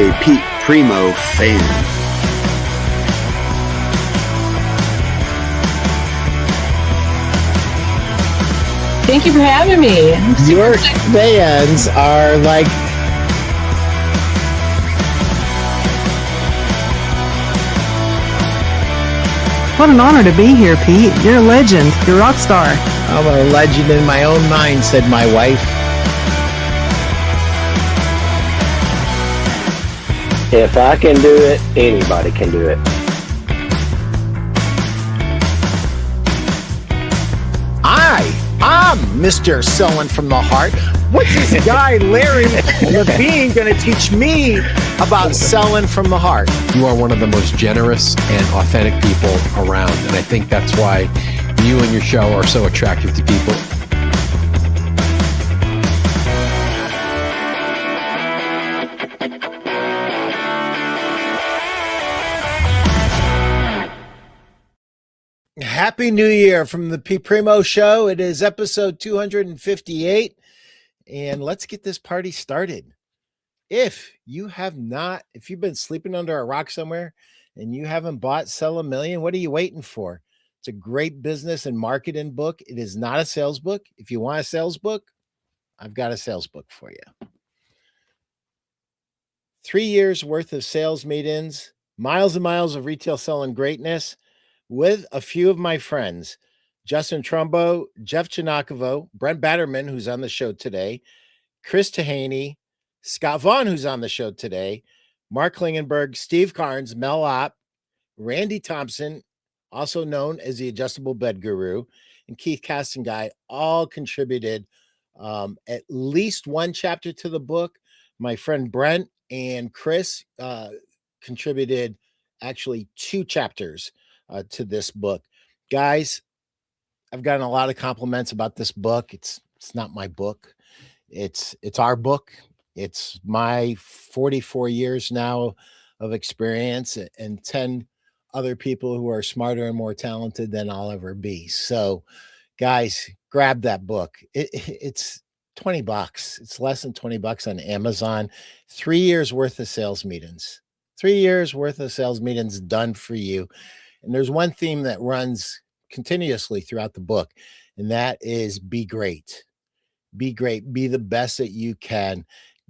a Pete Primeau fan. Thank you for having me. Your fans are like... What an honor to be here, Pete. You're a legend. You're a rock star. I'm a legend in my own mind, said my wife. If I can do it, anybody can do it. I'm Mr. Selling from the Heart. What's this guy, Larry Levine, going to teach me about selling from the heart? You are one of the most generous and authentic people around, and I think that's why you and your show are so attractive to people. Happy New Year from the Pete Primeau Show. It is episode 258, and let's get this party started. If you've been sleeping under a rock somewhere and you haven't bought Sell a Million, what are you waiting for? It's a great business and marketing book. It is not a sales book. If you want a sales book, I've got a sales book for you. 3 years worth of sales meetings, miles and miles of retail selling greatness, with a few of my friends, Justin Trumbo, Jeff Chinakovo, Brent Batterman, who's on the show today, Chris Tahaney, Scott Vaughn, who's on the show today, Mark Klingenberg, Steve Carnes, Mel Opp, Randy Thompson, also known as the Adjustable Bed Guru, and Keith Castenguy, all contributed at least one chapter to the book. My friend Brent and Chris contributed actually 2 chapters to this book. Guys, I've gotten a lot of compliments about this book. It's not my book. It's our book. It's my 44 years now of experience and 10 other people who are smarter and more talented than I'll ever be. So guys, grab that book. It's $20. It's less than $20 on Amazon. 3 years worth of sales meetings. 3 years worth of sales meetings done for you. And there's one theme that runs continuously throughout the book, and that is be great. Be great. Be the best that you can.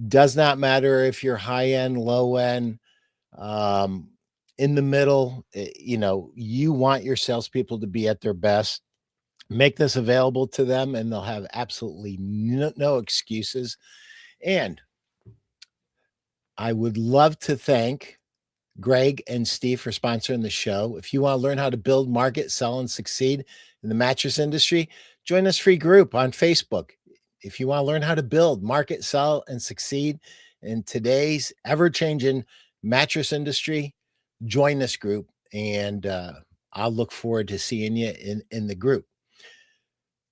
Does not matter if you're high end, low end, in the middle. You want your salespeople to be at their best. Make this available to them, and they'll have absolutely no excuses. And I would love to thank Greg and Steve for sponsoring the show. If you want to learn how to build, market, sell, and succeed in the mattress industry, join this free group on Facebook. If you want to learn how to build, market, sell, and succeed in today's ever-changing mattress industry, join this group, and I'll look forward to seeing you in the group.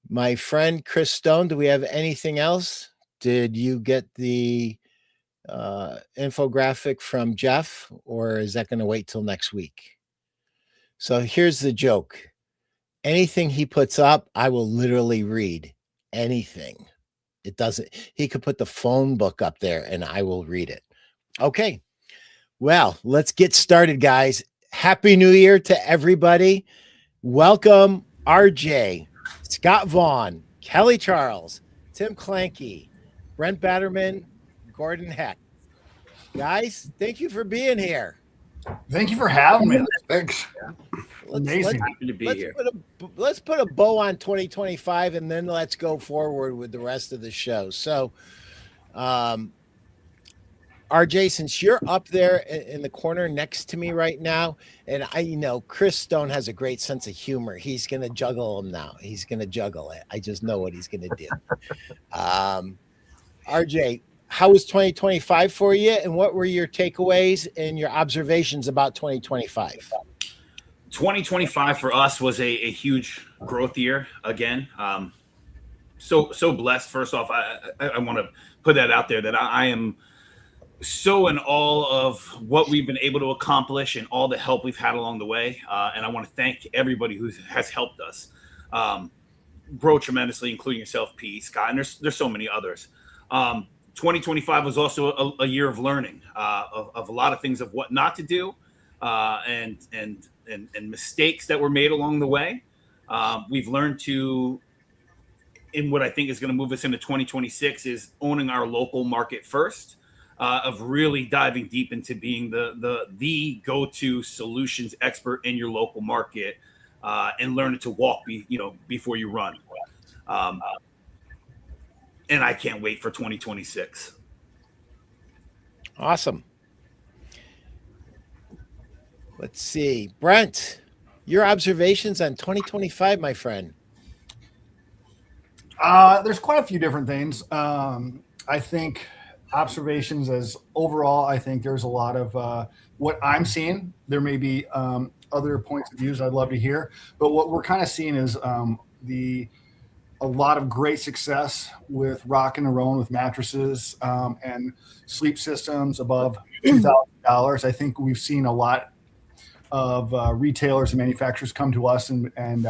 My friend Chris Stone, do we have anything else? Did you get the infographic from Jeff, or is that going to wait till next week? So here's the joke. Anything he puts up, I will literally read. Anything. He could put the phone book up there and I will read it. Okay. Well, let's get started, guys. Happy New Year to everybody. Welcome RJ, Scott Vaughn, Kelly Charles, Tim Klanke, Brent Batterman, Gordon Hecht. Guys, thank you for being here. Thank you for having me. Thanks. Amazing. Happy to be here. Let's put a bow on 2025, and then let's go forward with the rest of the show. So, RJ, since you're up there in the corner next to me right now, and Chris Stone has a great sense of humor. He's going to juggle them now. He's going to juggle it. I just know what he's going to do. RJ, how was 2025 for you, and what were your takeaways and your observations about 2025? 2025 for us was a huge growth year again. So blessed. First off, I want to put that out there that I am so in awe of what we've been able to accomplish and all the help we've had along the way. And I want to thank everybody who has helped us grow tremendously, including yourself, Pete, Scott, and there's so many others. 2025 was also a year of learning of a lot of things of what not to do and mistakes that were made along the way. We've learned to, in what I think is going to move us into 2026, is owning our local market first, of really diving deep into being the go-to solutions expert in your local market, and learning to walk before you run. And I can't wait for 2026. Awesome. Let's see. Brent, your observations on 2025, my friend. There's quite a few different things. I think observations as overall, I think there's a lot of what I'm seeing. There may be other points of views I'd love to hear, but what we're kind of seeing is a lot of great success with rocking and rolling with mattresses and sleep systems above $2,000. I think we've seen a lot of retailers and manufacturers come to us and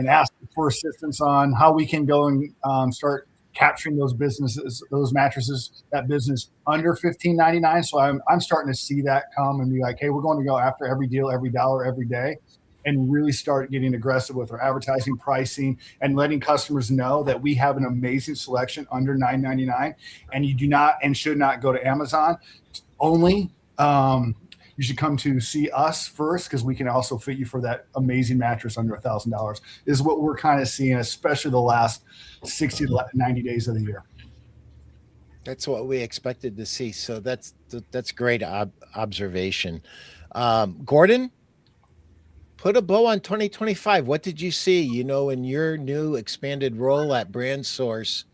ask for assistance on how we can go and start capturing those businesses, those mattresses, that business under $15.99. So I'm starting to see that come and be like, hey, we're going to go after every deal, every dollar, every day, and really start getting aggressive with our advertising, pricing, and letting customers know that we have an amazing selection under $9.99, and you do not and should not go to Amazon only. You should come to see us first, because we can also fit you for that amazing mattress under $1,000 is what we're kind of seeing, especially the last 60 to 90 days of the year. That's what we expected to see. So that's great observation. Gordon, put a bow on 2025. What did you see? In your new expanded role at Brand Source,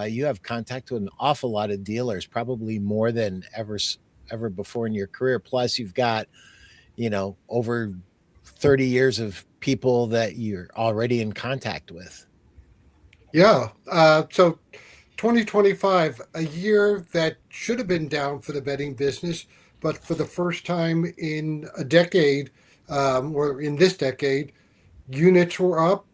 you have contact with an awful lot of dealers, probably more than ever before in your career. Plus you've got, over 30 years of people that you're already in contact with. Yeah. So 2025, a year that should have been down for the bedding business, but for the first time in a decade, or in this decade, units were up,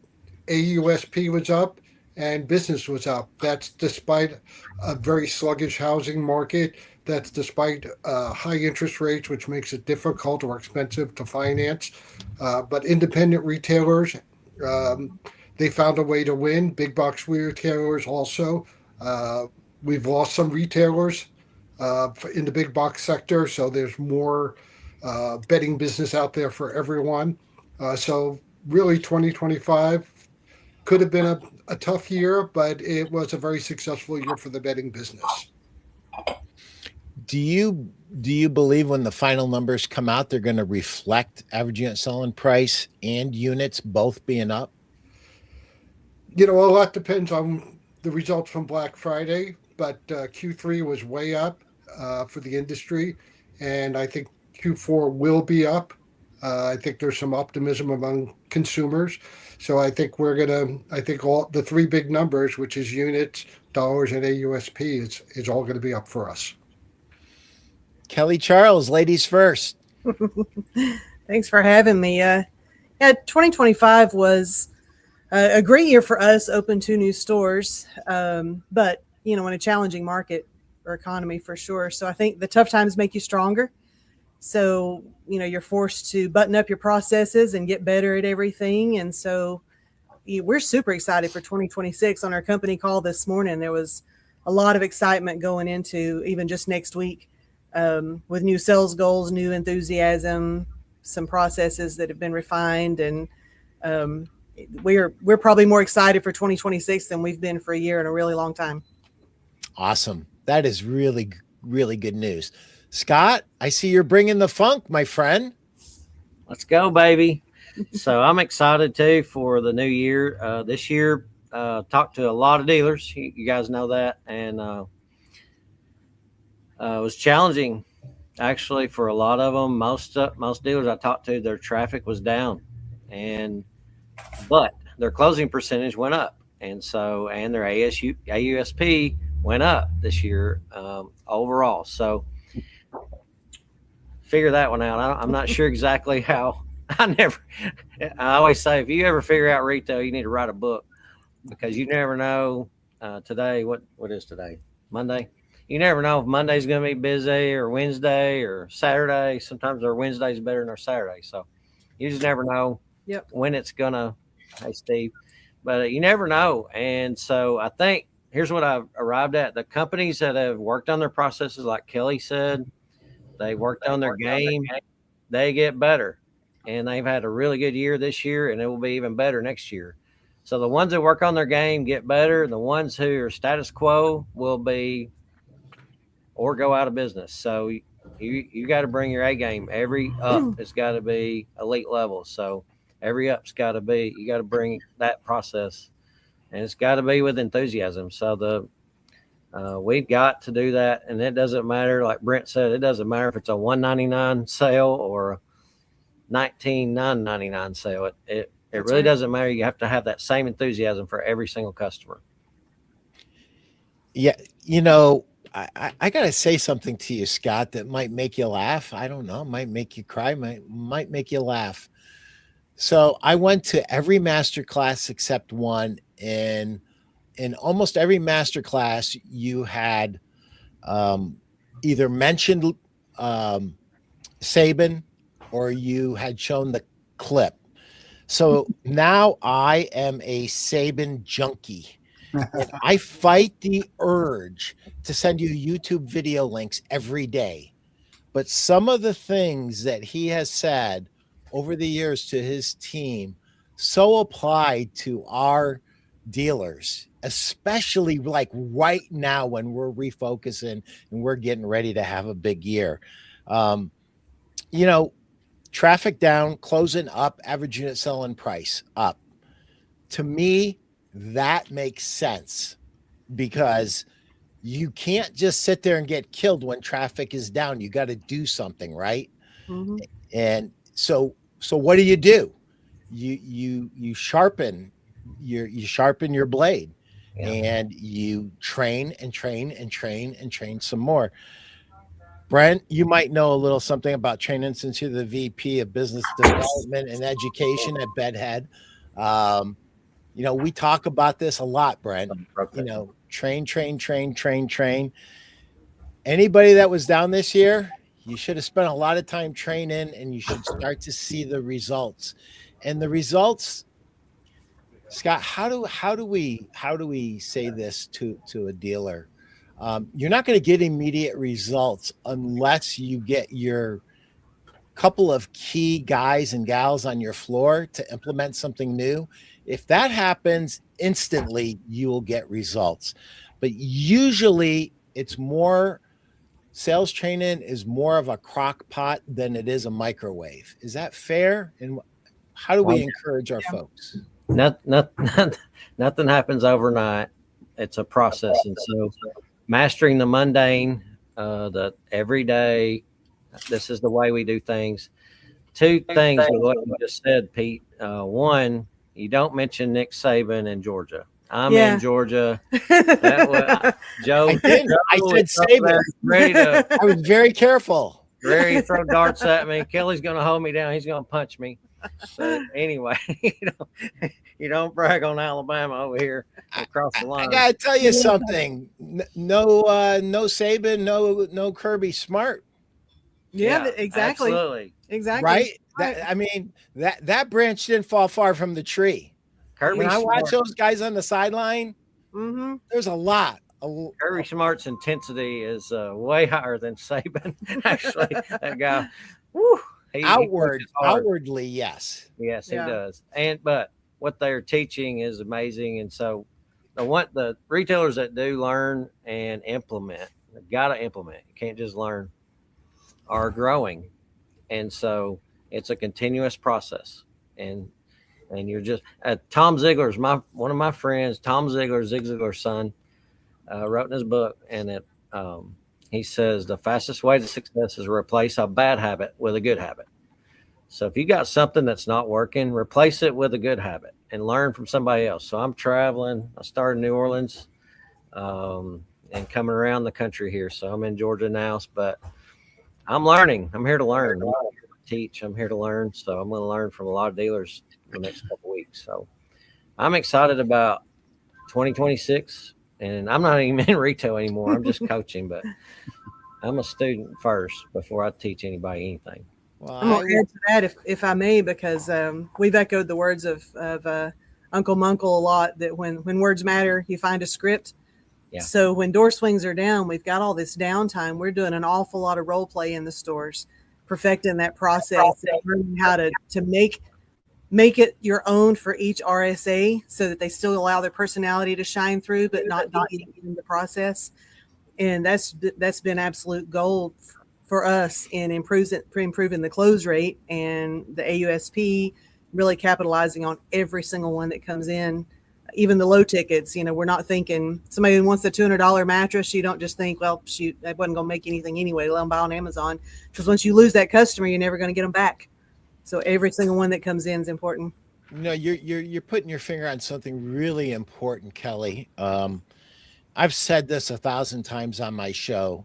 AUSP was up, and business was up. That's despite a very sluggish housing market. That's despite high interest rates, which makes it difficult or expensive to finance. But independent retailers, they found a way to win. Big box retailers also. We've lost some retailers in the big box sector, so there's more bedding business out there for everyone. So really 2025 could have been a tough year, but it was a very successful year for the bedding business. Do you believe when the final numbers come out, they're going to reflect average unit selling price and units both being up? A lot depends on the results from Black Friday, but Q3 was way up for the industry, and I think Q4 will be up. I think there's some optimism among consumers. So I think all the three big numbers, which is units, dollars, and AUSP, is all going to be up for us. Kelly Charles, ladies first. Thanks for having me. 2025 was a great year for us, opened 2 new stores, but, in a challenging market or economy for sure. So I think the tough times make you stronger. So, you're forced to button up your processes and get better at everything. And so we're super excited for 2026. On our company call this morning, there was a lot of excitement going into even just next week, with new sales goals, new enthusiasm, some processes that have been refined. And we're probably more excited for 2026 than we've been for a year in a really long time. Awesome. That is really, really good news. Scott, I see you're bringing the funk, my friend. Let's go, baby. So I'm excited too for the new year. This year, talked to a lot of dealers. You guys know that. And it was challenging, actually, for a lot of them. Most dealers I talked to, their traffic was down, but their closing percentage went up. And their AUSP went up this year overall. So figure that one out. I'm not sure exactly how. I always say, if you ever figure out retail, you need to write a book, because you never know today. What is today? Monday. You never know if Monday's going to be busy or Wednesday or Saturday. Sometimes our Wednesday's better than our Saturday. So you just never know when it's going to, hey, Steve, but you never know. And so I think here's what I've arrived at. The companies that have worked on their processes, like Kelly said, they worked on their game, they get better. And they've had a really good year this year, and it will be even better next year. So the ones that work on their game get better. The ones who are status quo will be or go out of business. So you got to bring your A game. Every up has got to be elite level. So every up's got to be, you got to bring that process, and it's got to be with enthusiasm. So we've got to do that, and it doesn't matter. Like Brent said, it doesn't matter if it's a $199 sale or a $19,999 sale. It really doesn't matter. You have to have that same enthusiasm for every single customer. Yeah, you know, I gotta say something to you, Scott, that might make you laugh. I don't know, might make you cry, might make you laugh. So I went to every master class except one. In almost every master class, you had either mentioned Saban or you had shown the clip. So now I am a Saban junkie. And I fight the urge to send you YouTube video links every day. But some of the things that he has said over the years to his team so apply to our dealers, especially like right now when we're refocusing and we're getting ready to have a big year. You know, traffic down, closing up, average unit selling price up. To me, that makes sense because you can't just sit there and get killed when traffic is down. You got to do something, right? Mm-hmm. And so what do? You sharpen your blade, and you train and train and train and train some more. Brent, you might know a little something about training since you're the VP of Business Development and Education at Bedhead. You know, we talk about this a lot, Brent. You know, train. Anybody that was down this year, you should have spent a lot of time training, and you should start to see the results. And the results, Scott, how do we say this to a dealer? You're not going to get immediate results unless you get your couple of key guys and gals on your floor to implement something new. If that happens instantly, you will get results. But usually it's more, sales training is more of a crock pot than it is a microwave. Is that fair? And how do we encourage our folks? Nothing happens overnight. It's a process. And so mastering the mundane, the everyday, this is the way we do things. Two things with what you just said, Pete. One, you don't mention Nick Saban in Georgia. I'm in Georgia. Joe, I didn't. I said Saban. I was very careful. Ready to throw darts at me. Kelly's going to hold me down. He's going to punch me. So anyway, you don't brag on Alabama over here across the line. I gotta tell you something. No Saban, no Kirby Smart. Yeah, exactly. Absolutely. Exactly. Right? I mean, that branch didn't fall far from the tree. Kirby when I Smart. watch those guys on the sideline, there's a lot. Kirby Smart's intensity is way higher than Saban. Actually, that guy. Whew, outwardly, yes. Yes, he does. But what they're teaching is amazing. And so the retailers that do learn and implement, they've got to implement. You can't just learn, are growing. And so it's a continuous process. And you're just Tom Ziegler's one of my friends, Tom Ziegler, Zig Ziglar's son, wrote in his book, and he says the fastest way to success is replace a bad habit with a good habit. So if you got something that's not working, replace it with a good habit and learn from somebody else. So I'm traveling. I started in New Orleans and coming around the country here. So I'm in Georgia now, but I'm learning. I'm here to learn. I'm not here to teach. I'm here to learn. So I'm going to learn from a lot of dealers the next couple of weeks. So I'm excited about 2026. And I'm not even in retail anymore. I'm just coaching, but I'm a student first before I teach anybody anything. Well, I'm going to add to that, if I may, because we've echoed the words of Uncle Munkle a lot, that when words matter, you find a script. Yeah. So when door swings are down, we've got all this downtime. We're doing an awful lot of role play in the stores, perfecting that process, and learning how to make it your own for each RSA so that they still allow their personality to shine through, but not in the process. And that's been absolute gold for us in improving the close rate and the AUSP, really capitalizing on every single one that comes in, even the low tickets. We're not thinking somebody who wants a $200 mattress. You don't just think, well, shoot, that wasn't going to make anything anyway. Let them buy on Amazon. Because once you lose that customer, you're never going to get them back. So every single one that comes in is important. You're putting your finger on something really important, Kelly. I've said this 1,000 times on my show.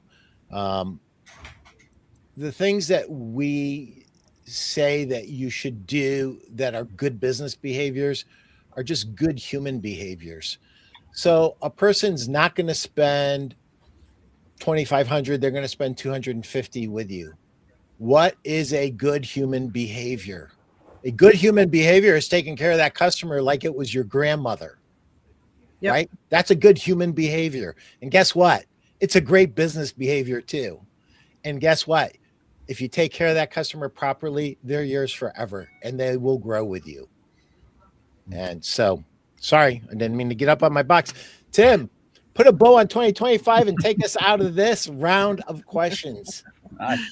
The things that we say that you should do that are good business behaviors are just good human behaviors. So a person's not going to spend $2,500. They're going to spend $250 with you. What is a good human behavior? A good human behavior is taking care of that customer like it was your grandmother. Yep. Right? That's a good human behavior. And guess what? It's a great business behavior too. And guess what? If you take care of that customer properly, they're yours forever and they will grow with you. And so, sorry, I didn't mean to get up on my box. Tim, put a bow on 2025 and take us out of this round of questions.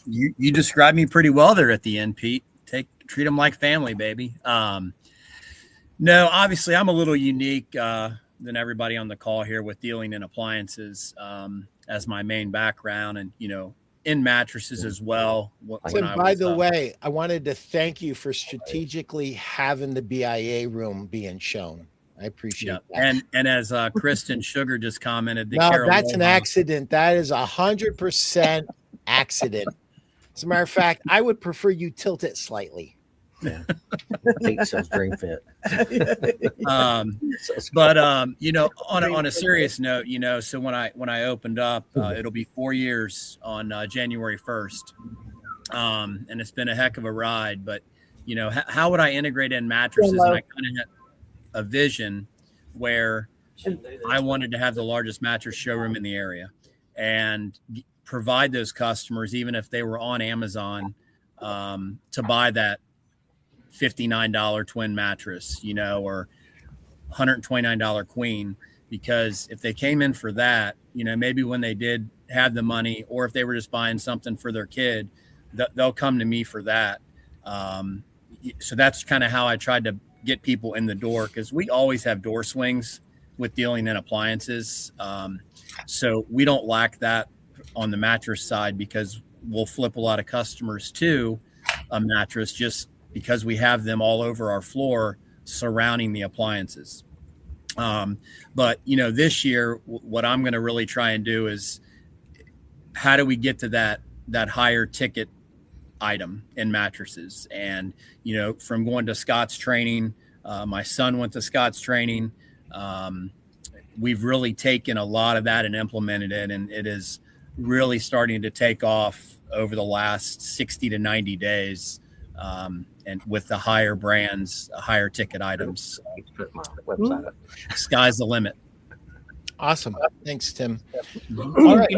You described me pretty well there at the end, Pete. Treat them like family, baby. No, obviously I'm a little unique than everybody on the call here with dealing in appliances as my main background, and in mattresses as well. Tim, by the way, I wanted to thank you for strategically having the BIA room being shown. I appreciate that. And as Kristen Sugar just commented, that's an accident. That is 100% accident. As a matter of fact, I would prefer you tilt it slightly. Yeah. Pete says dream fit. But on a serious note, so when I opened up, it'll be 4 years on January 1st. And it's been a heck of a ride, but how would I integrate in mattresses? And I kind of had a vision where I wanted to have the largest mattress showroom in the area and provide those customers, even if they were on Amazon, to buy that $59 twin mattress, or $129 queen, because if they came in for that, maybe when they did have the money, or if they were just buying something for their kid, they'll come to me for that. So that's kind of how I tried to get people in the door, because we always have door swings with dealing in appliances. So we don't lack that on the mattress side, because we'll flip a lot of customers to a mattress just because we have them all over our floor surrounding the appliances. But this year, what I'm going to really try and do is, how do we get to that higher ticket item in mattresses? And, from going to Scott's training, my son went to Scott's training. We've really taken a lot of that and implemented it, and it is really starting to take off over the last 60 to 90 days. And with the higher brands, higher ticket items. Put my website up. Sky's the limit. Awesome. Thanks, Tim. All right.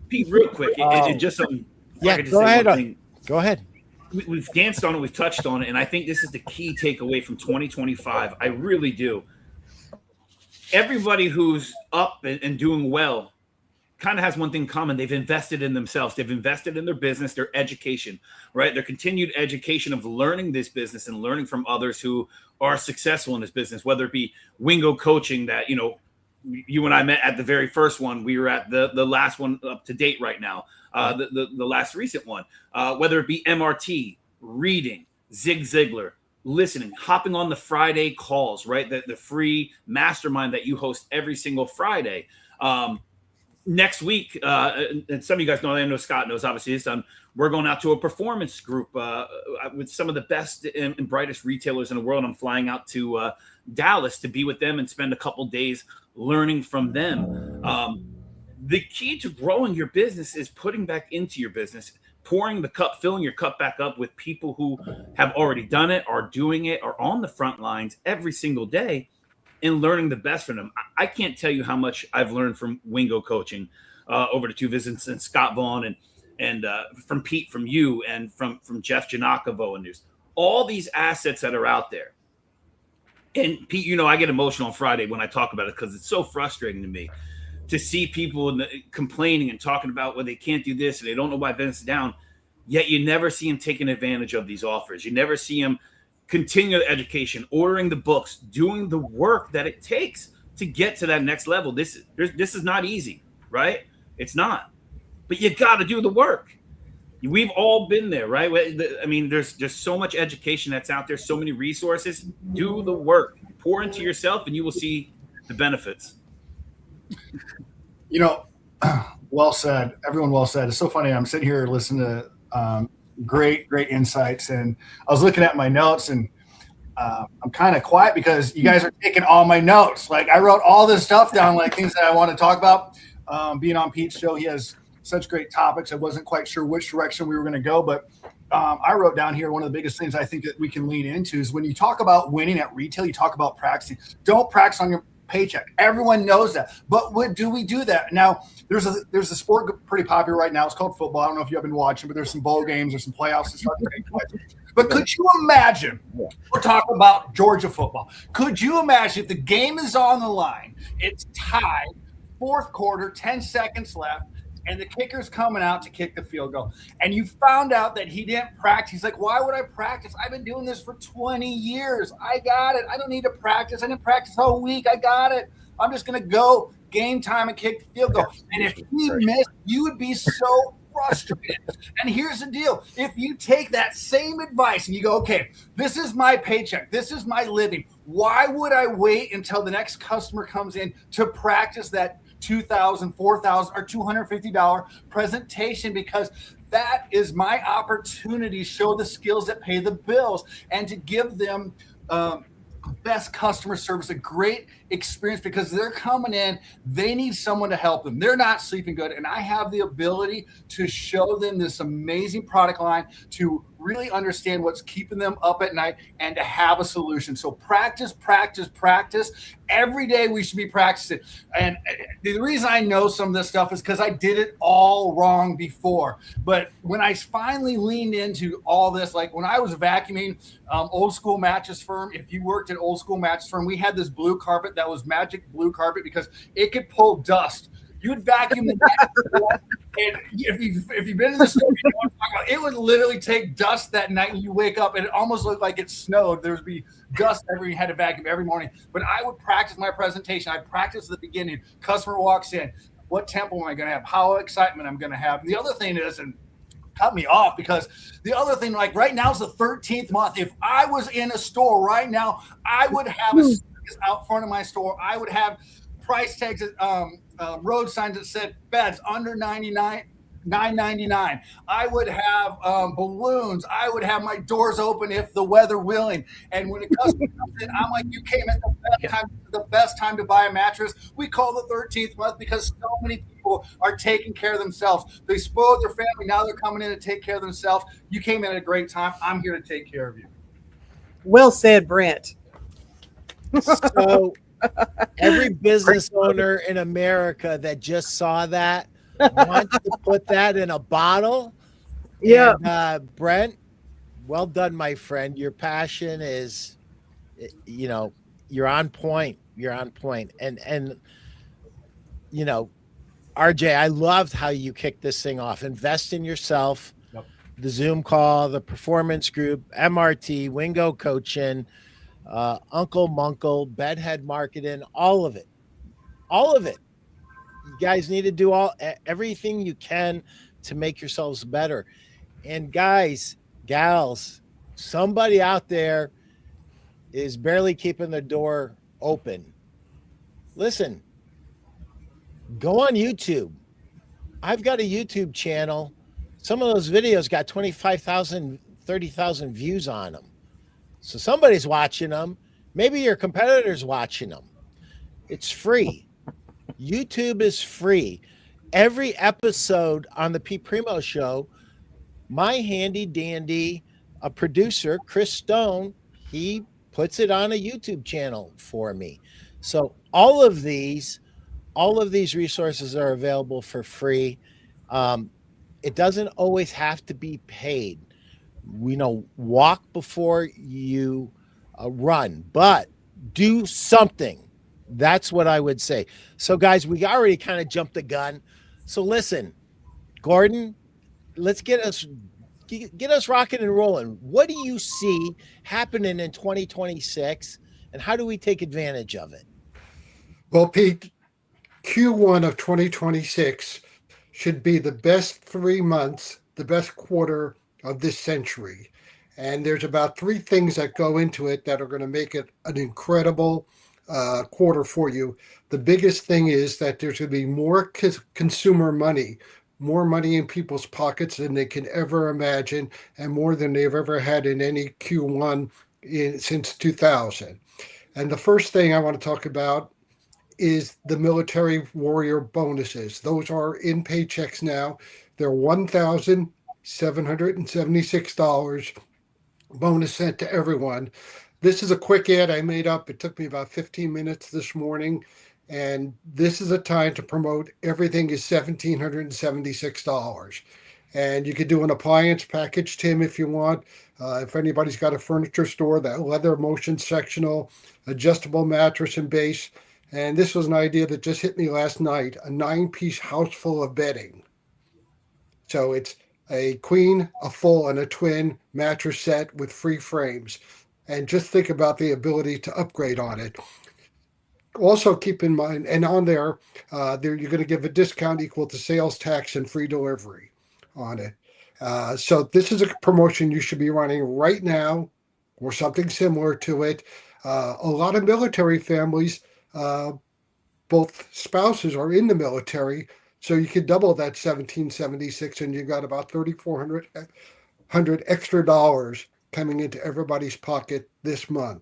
Pete, real quick, just some. Go ahead. Go ahead. We've danced on it, we've touched on it, and I think this is the key takeaway from 2025. I really do. Everybody who's up and doing well kind of has one thing in common. They've invested in themselves. They've invested in their business, their education, right? Their continued education of learning this business and learning from others who are successful in this business, whether it be Wingo Coaching that, you and I met at the very first one. We were at the last one up to date right now, the last recent one, whether it be MRT, reading, Zig Ziglar, listening, hopping on the Friday calls, right? The free mastermind that you host every single Friday. Next week, and some of you guys know, I know Scott knows, obviously his son, we're going out to a performance group with some of the best and brightest retailers in the world. I'm flying out to Dallas to be with them and spend a couple days learning from them. The key to growing your business is putting back into your business, pouring the cup, filling your cup back up with people who have already done it, are doing it, are on the front lines every single day, and learning the best from them. I can't tell you how much I've learned from Wingo coaching over the 2 visits, and Scott Vaughn and from Pete, from you, and from Jeff Giannakavo, and there's all these assets that are out there. And Pete, you know, I get emotional on Friday when I talk about it because it's so frustrating to me to see people complaining and talking about, well, they can't do this and they don't know why business is down, yet you never see them taking advantage of these offers. You never see them continue the education, ordering the books, doing the work that it takes to get to that next level. This is not easy, right? It's not. But you got to do the work. We've all been there, right? I mean, there's just so much education that's out there, so many resources. Do the work. Pour into yourself, and you will see the benefits. You know, well said. Everyone well said. It's so funny. I'm sitting here listening to great insights, and I was looking at my notes, and I'm kind of quiet because you guys are taking all my notes. Like, I wrote all this stuff down, like things that I want to talk about. Being on Pete's show, he has such great topics. I wasn't quite sure which direction we were going to go, but I wrote down here one of the biggest things I think that we can lean into is when you talk about winning at retail, you talk about practicing. Don't practice on your paycheck. Everyone knows that. But do we do that? Now, there's a sport pretty popular right now. It's called football. I don't know if you have been watching, but there's some bowl games, there's some playoffs and stuff. But could you imagine, we're talking about Georgia football. Could you imagine if the game is on the line, it's tied, fourth quarter, 10 seconds left, and the kicker's coming out to kick the field goal, and you found out that he didn't practice. He's like, why would I practice? I've been doing this for 20 years. I got it. I don't need to practice. I didn't practice all week. I got it. I'm just going to go game time and kick the field goal. And if he missed, you would be so frustrated. And here's the deal. If you take that same advice and you go, okay, this is my paycheck. This is my living. Why would I wait until the next customer comes in to practice that $2,000, $4,000, or $250 presentation? Because that is my opportunity to show the skills that pay the bills and to give them best customer service, a great experience, because they're coming in, they need someone to help them. They're not sleeping good. And I have the ability to show them this amazing product line, to really understand what's keeping them up at night, and to have a solution. So practice. Every day we should be practicing. And the reason I know some of this stuff is because I did it all wrong before. But when I finally leaned into all this, like when I was vacuuming Old School Mattress Firm, if you worked at Old School Mattress Firm, we had this blue carpet that was magic blue carpet because it could pull dust. You would vacuum the mattress, and if you've been in the store, you know what I'm talking about. It would literally take dust that night, and you wake up, and it almost looked like it snowed. There would be dust every. You had to vacuum every morning. But I would practice my presentation. I practice at the beginning. Customer walks in. What tempo am I going to have? How excitement I'm going to have? The other thing is, and cut me off, because the other thing, like right now is the 13th month. If I was in a store right now, I would have a circus out front of my store. I would have price tags, road signs that said beds under $9.99. I would have balloons. I would have my doors open if the weather willing. And when a customer comes in, I'm like, you came at the best time to buy a mattress. We call the 13th month because so many people are taking care of themselves. They spoiled their family. Now they're coming in to take care of themselves. You came in at a great time. I'm here to take care of you. Well said, Brent. So every business owner in America that just saw that wants to put that in a bottle. Yeah. And, Brent, well done, my friend. Your passion is, you're on point. You're on point. And RJ, I loved how you kicked this thing off. Invest in yourself. Yep. The Zoom call, the performance group, MRT, Wingo coaching, Uncle Munkle, Bedhead marketing, all of it. You guys need to do everything you can to make yourselves better. And guys, gals, somebody out there is barely keeping the door open. Listen, go on YouTube. I've got a YouTube channel Some of those videos got 25,000, 30,000 views on them. So somebody's watching them. Maybe your competitor's watching them. It's free. YouTube is free. Every episode on the Pete Primeau Show, my handy dandy producer, Chris Stone, he puts it on a YouTube channel for me. So all of these resources are available for free. It doesn't always have to be paid. Walk before you run, but do something. That's what I would say. So guys, we already kind of jumped the gun. So listen, Gordon, let's get us rocking and rolling. What do you see happening in 2026, and how do we take advantage of it? Well, Pete, Q1 of 2026 should be the best 3 months, the best quarter of this century. And there's about 3 things that go into it that are going to make it an incredible quarter for you. The biggest thing is that there's going to be more consumer money, more money in people's pockets than they can ever imagine, and more than they've ever had in any Q1 since 2000. And the first thing I want to talk about is the military warrior bonuses. Those are in paychecks now. They're $1,776 bonus sent to everyone. This is a quick ad I made up. It took me about 15 minutes this morning. And this is a time to promote everything is $1,776. And you could do an appliance package, Tim, if you want. If anybody's got a furniture store, that leather motion sectional, adjustable mattress and base. And this was an idea that just hit me last night, a 9-piece house full of bedding. So it's a queen, a full, and a twin mattress set with free frames. And just think about the ability to upgrade on it. Also keep in mind, and on there you're going to give a discount equal to sales tax and free delivery on it. So this is a promotion you should be running right now or something similar to it. A lot of military families, both spouses are in the military, so you could double that $1,776 and you got about $3,400 extra dollars coming into everybody's pocket this month.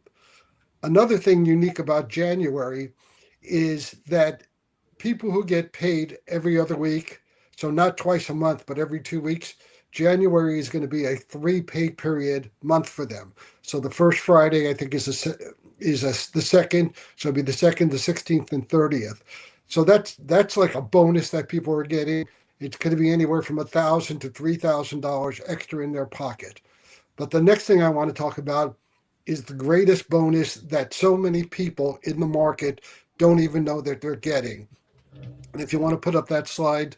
Another thing unique about January is that people who get paid every other week, so not twice a month, but every 2 weeks, January is going to be a 3 pay period month for them. So the first Friday, I think, is the second. So it'll be the 2nd, the 16th, and 30th. So that's like a bonus that people are getting. It's going to be anywhere from $1,000 to $3,000 extra in their pocket. But the next thing I want to talk about is the greatest bonus that so many people in the market don't even know that they're getting. And if you want to put up that slide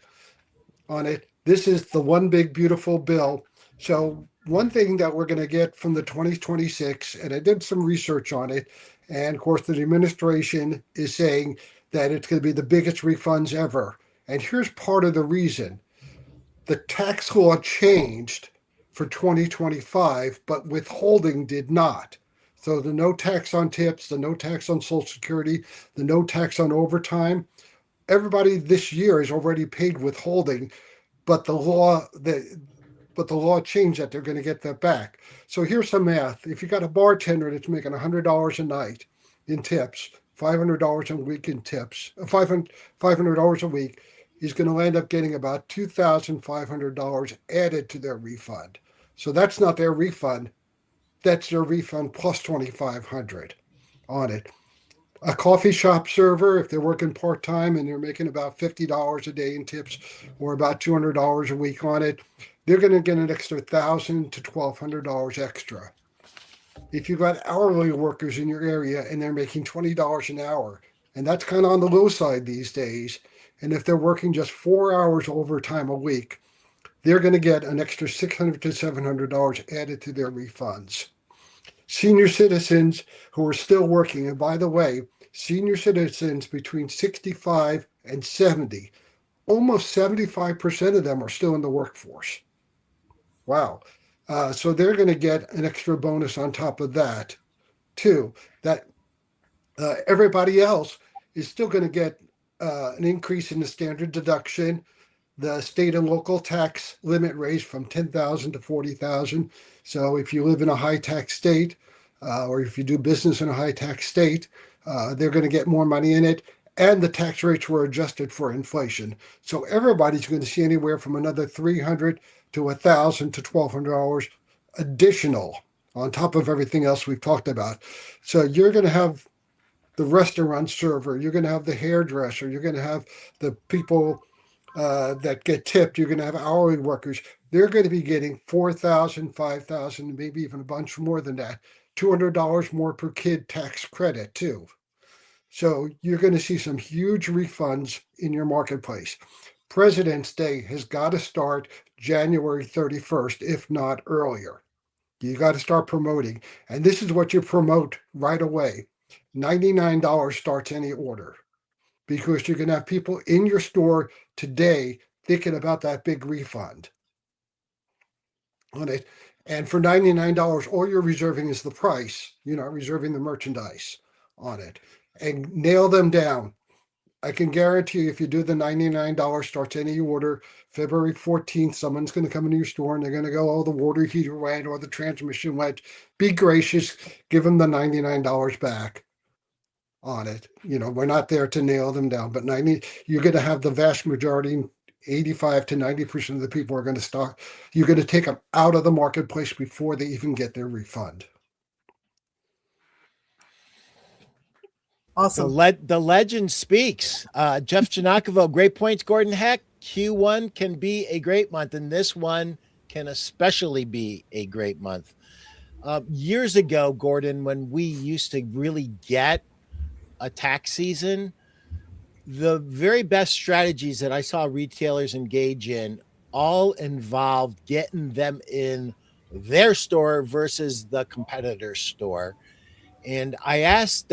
on it, this is the one big beautiful bill. So one thing that we're going to get from the 2026, and I did some research on it, and of course the administration is saying that it's going to be the biggest refunds ever. And here's part of the reason. The tax law changed for 2025, but withholding did not. So the no tax on tips, the no tax on Social Security, the no tax on overtime, everybody this year has already paid withholding, but the law changed that they're going to get that back. So here's some math. If you got a bartender that's making $100 a night in tips, $500 a week in tips, $500 a week, he's going to end up getting about $2,500 added to their refund. So that's not their refund. That's their refund plus $2,500 on it. A coffee shop server, if they're working part-time and they're making about $50 a day in tips or about $200 a week on it, they're going to get an extra $1,000 to $1,200 extra. If you've got hourly workers in your area and they're making $20 an hour, and that's kind of on the low side these days, and if they're working just 4 hours overtime a week, they're going to get an extra $600 to $700 added to their refunds. Senior citizens who are still working, and by the way, senior citizens between 65 and 70, almost 75% of them are still in the workforce. Wow. So they're going to get an extra bonus on top of that, too. That everybody else is still going to get an increase in the standard deduction. the state and local tax limit raised from 10,000 to 40,000. So if you live in a high tax state, or if you do business in a high tax state, they're going to get more money in it. And the tax rates were adjusted for inflation. So everybody's going to see anywhere from another $300 to $1,000 to $1,200 additional on top of everything else we've talked about. So you're going to have the restaurant server, you're going to have the hairdresser, you're going to have the people that get tipped, you're going to have hourly workers. They're going to be getting $4,000, $5,000, maybe even a bunch more than that. $200 more per kid tax credit too. So you're going to see some huge refunds in your marketplace. President's Day has got to start January 31st, if not earlier. You got to start promoting. And this is what you promote right away. $99 starts any order, because you're going to have people in your store today thinking about that big refund on it. And for $99, all you're reserving is the price. You're not reserving the merchandise on it. And nail them down. I can guarantee you, if you do the $99 starts any order, February 14th, someone's going to come into your store and they're going to go, oh, the water heater went or the transmission went. Be gracious, give them the $99 back on it. We're not there to nail them down, but you're going to have the vast majority, 85 to 90% of the people are going to stock. You're going to take them out of the marketplace before they even get their refund. Awesome. The legend speaks. Jeff Janakovo, great points. Gordon Hecht, Q1 can be a great month, and this one can especially be a great month. Years ago, Gordon, when we used to really get a tax season, the very best strategies that I saw retailers engage in all involved getting them in their store versus the competitor's store. And I asked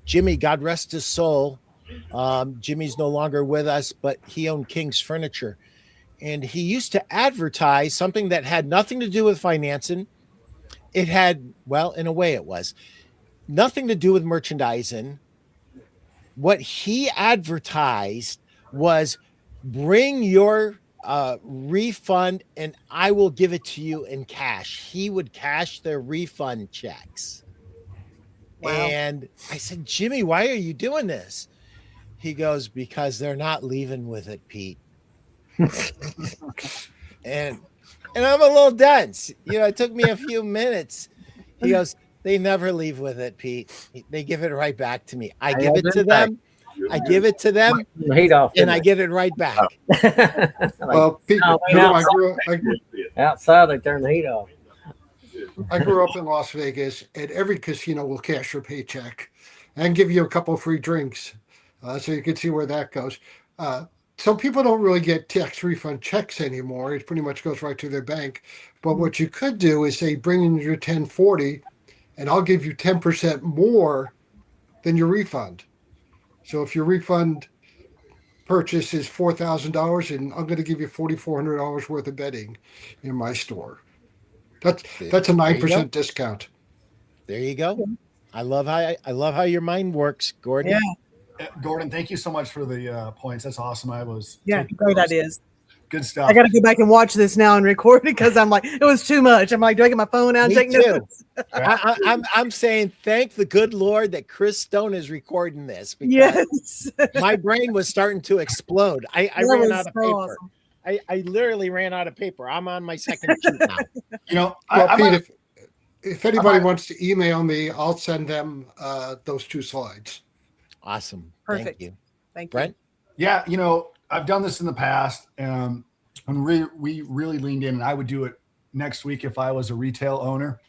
Jimmy, God rest his soul. Jimmy's no longer with us, but he owned King's Furniture. And he used to advertise something that had nothing to do with financing. It had, well, in a way it was, nothing to do with merchandising. What he advertised was, bring your refund and I will give it to you in cash. He would cash their refund checks. Wow. And I said, Jimmy, why are you doing this? He goes, because they're not leaving with it, Pete. and I'm a little dense. It took me a few minutes. He goes, they never leave with it, Pete. They give it right back to me. I give it to them. I give it to them, and I get it right back. Well, Pete, outside they turn the heat off. I grew up in Las Vegas, and every casino will cash your paycheck and give you a couple of free drinks, so you can see where that goes. Some people don't really get tax refund checks anymore. It pretty much goes right to their bank. But what you could do is say, bring in your 1040, and I'll give you 10% more than your refund. So if your refund purchase is $4,000, and I'm going to give you $4,400 worth of bedding in my store. That's a 9% discount. There you go. I love how your mind works, Gordon. Yeah. Gordon, thank you so much for the points. That's awesome. Great ideas. Good stuff. I got to go back and watch this now and record it because I'm like, it was too much. I'm like, do I get my phone out and take notes? I'm saying thank the good Lord that Chris Stone is recording this, because yes, my brain was starting to explode. I ran out of paper. Awesome. I literally ran out of paper. I'm on my second sheet now. Pete, if anybody wants to email me, I'll send them those 2 slides. Awesome. Perfect. Thank you. Brent? Yeah, I've done this in the past, and we really leaned in, and I would do it next week if I was a retail owner.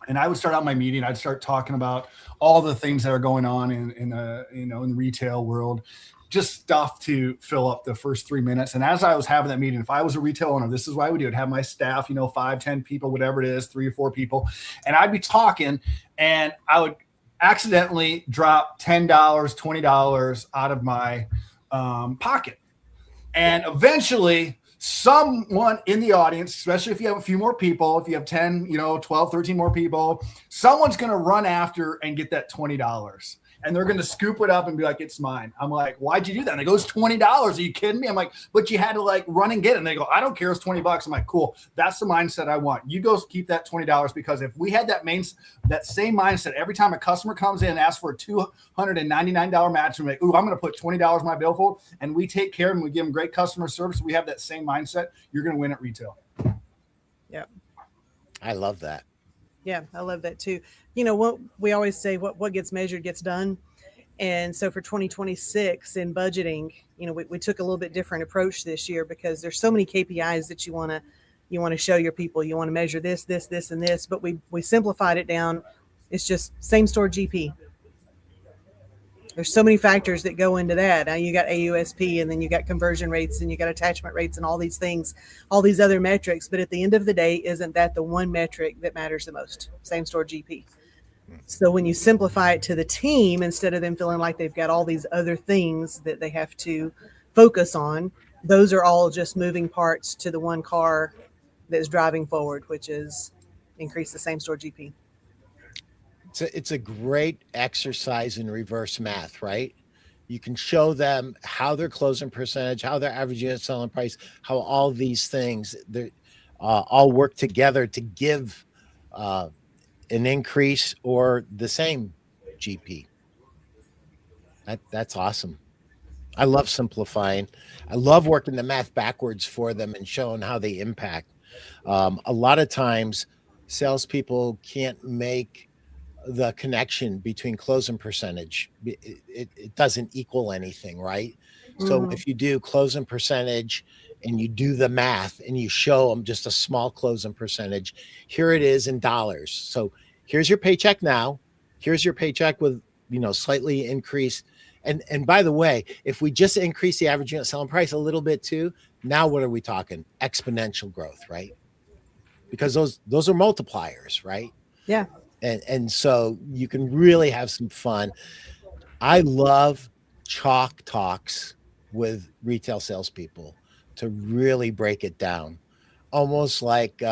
And I would start out my meeting. I'd start talking about all the things that are going on in the retail world, just stuff to fill up the first 3 minutes. And as I was having that meeting, if I was a retail owner, this is what I would do. I'd have my staff, 5, 10 people, whatever it is, 3 or 4 people, and I'd be talking, and I would accidentally drop $10, $20 out of my pocket. And eventually someone in the audience, especially if you have a few more people, if you have 10, 12, 13 more people, someone's going to run after and get that $20. and they're going to scoop it up and be like, it's mine. I'm like, why'd you do that? And they go, it's $20. Are you kidding me? I'm like, but you had to like run and get it. And they go, I don't care. It's $20. I'm like, cool. That's the mindset I want. You go keep that $20, because if we had that same mindset every time a customer comes in and asks for a $299 mattress, we're like, ooh, I'm going to put $20 in my bill for, and we take care of them. We give them great customer service. We have that same mindset. You're going to win at retail. Yeah. I love that. Yeah, I love that too. You know, what we always say, what gets measured gets done. And so for 2026 in budgeting, you know, we took a little bit different approach this year, because there's so many KPIs that you want to show your people. You want to measure this, and this, but we simplified it down. It's just same store GP. There's so many factors that go into that. Now you got AUSP, and then you got conversion rates, and you got attachment rates, and all these things, all these other metrics. But at the end of the day, isn't that the one metric that matters the most? Same store GP. So when you simplify it to the team, instead of them feeling like they've got all these other things that they have to focus on, those are all just moving parts to the one car that's driving forward, which is increase the same store GP. It's a great exercise in reverse math, right? You can show them how their closing percentage, how their average unit selling price, how all these things all work together to give an increase or the same GP. That's awesome. I love simplifying. I love working the math backwards for them and showing how they impact. A lot of times, salespeople can't make the connection between closing percentage. It doesn't equal anything, right? So if you do closing percentage and you do the math and you show them just a small closing percentage, here it is in dollars. So here's your paycheck now. Here's your paycheck with, you know, slightly increased. And by the way, if we just increase the average unit selling price a little bit too, now what are we talking? Exponential growth, right? Because those are multipliers, right? Yeah. And so you can really have some fun. I love chalk talks with retail salespeople to really break it down, almost like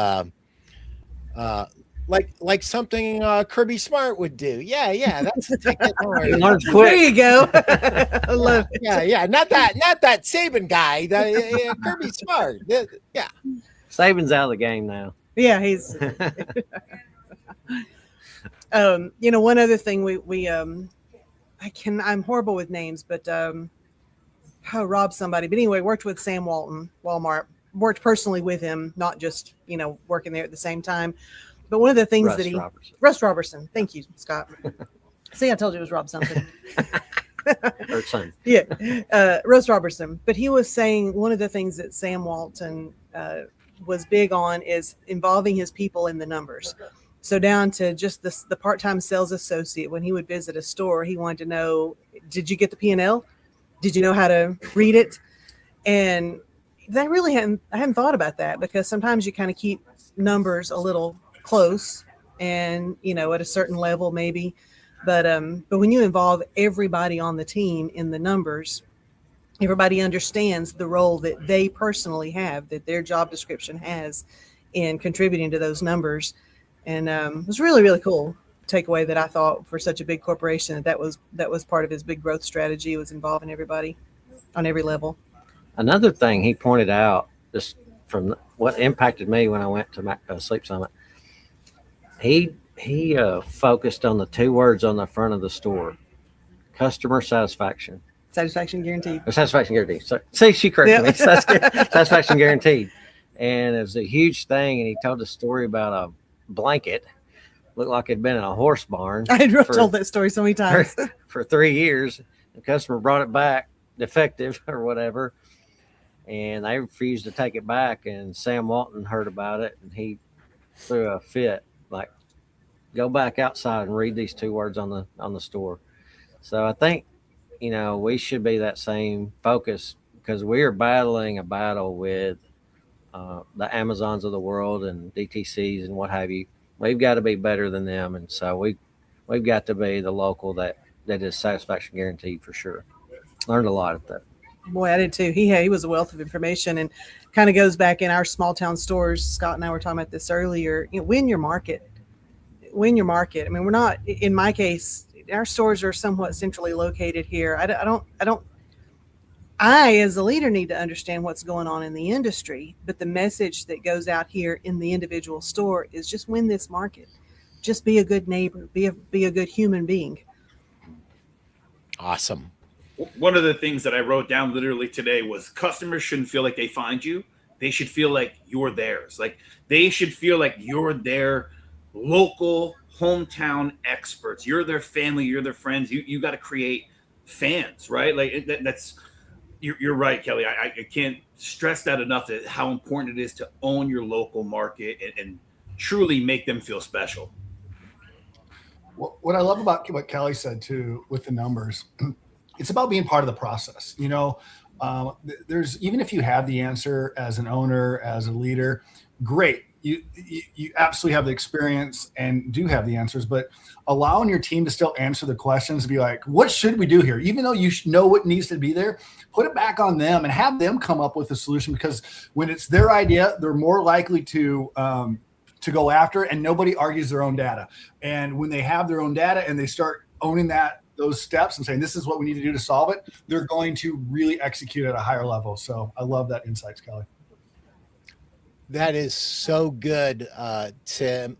something Kirby Smart would do. Yeah, that's the ticket. There you go. I love it. Yeah, not that Saban guy. Kirby Smart. Yeah, Saban's out of the game now. Yeah, he's. You know, one other thing I'm horrible with names, but Rob somebody. But anyway, worked with Sam Walton, Walmart. Worked personally with him, not just, you know, working there at the same time. But one of the things Russ Robertson. Thank you, Scott. See, I told you it was Rob something. Or son. Yeah, Russ Robertson. But he was saying one of the things that Sam Walton was big on is involving his people in the numbers. So down to just the part-time sales associate, when he would visit a store, he wanted to know, did you get the P&L? Did you know how to read it? And I hadn't thought about that, because sometimes you kind of keep numbers a little close and, you know, at a certain level maybe. But when you involve everybody on the team in the numbers, everybody understands the role that they personally have, that their job description has in contributing to those numbers. And it was really, really cool takeaway that I thought for such a big corporation that was part of his big growth strategy, was involving everybody on every level. Another thing he pointed out, just from what impacted me when I went to Sleep Summit, he focused on the two words on the front of the store: customer satisfaction. Satisfaction guaranteed. Or satisfaction guaranteed. So, see, she corrected me. Satisfaction guaranteed. And it was a huge thing. And he told a story about a blanket, looked like it'd been in a horse barn. I had told that story so many times. For 3 years. The customer brought it back defective or whatever, and they refused to take it back. And Sam Walton heard about it, and he threw a fit, like, go back outside and read these two words on the store. So I think, you know, we should be that same focus, because we are battling a battle with the Amazons of the world and DTCs and what have you. We've got to be better than them, and so we've got to be the local that is satisfaction guaranteed for sure. Learned a lot at that. Boy, I did too. He was a wealth of information, and kind of goes back in our small town stores. Scott and I were talking about this earlier. You know, win your market. I mean, we're not, in my case, our stores are somewhat centrally located here. I, as a leader, need to understand what's going on in the industry, but the message that goes out here in the individual store is just win this market. Just be a good neighbor, be a good human being. Awesome. One of the things that I wrote down literally today was customers shouldn't feel like they find you. They should feel like you're theirs. Like they should feel like you're their local hometown experts. You're their family. You're their friends. You got to create fans, right? Like that's. You're right, Kelly. I can't stress that enough, that how important it is to own your local market and truly make them feel special. What I love about what Kelly said too with the numbers, it's about being part of the process. You know, there's, even if you have the answer as an owner, as a leader, great. You absolutely have the experience and do have the answers, but allowing your team to still answer the questions, to be like, what should we do here? Even though you know what needs to be there, put it back on them and have them come up with a solution, because when it's their idea, they're more likely to go after it, and nobody argues their own data. And when they have their own data and they start owning those steps and saying, this is what we need to do to solve it, they're going to really execute at a higher level. So I love that insights, Kelly. That is so good, Tim,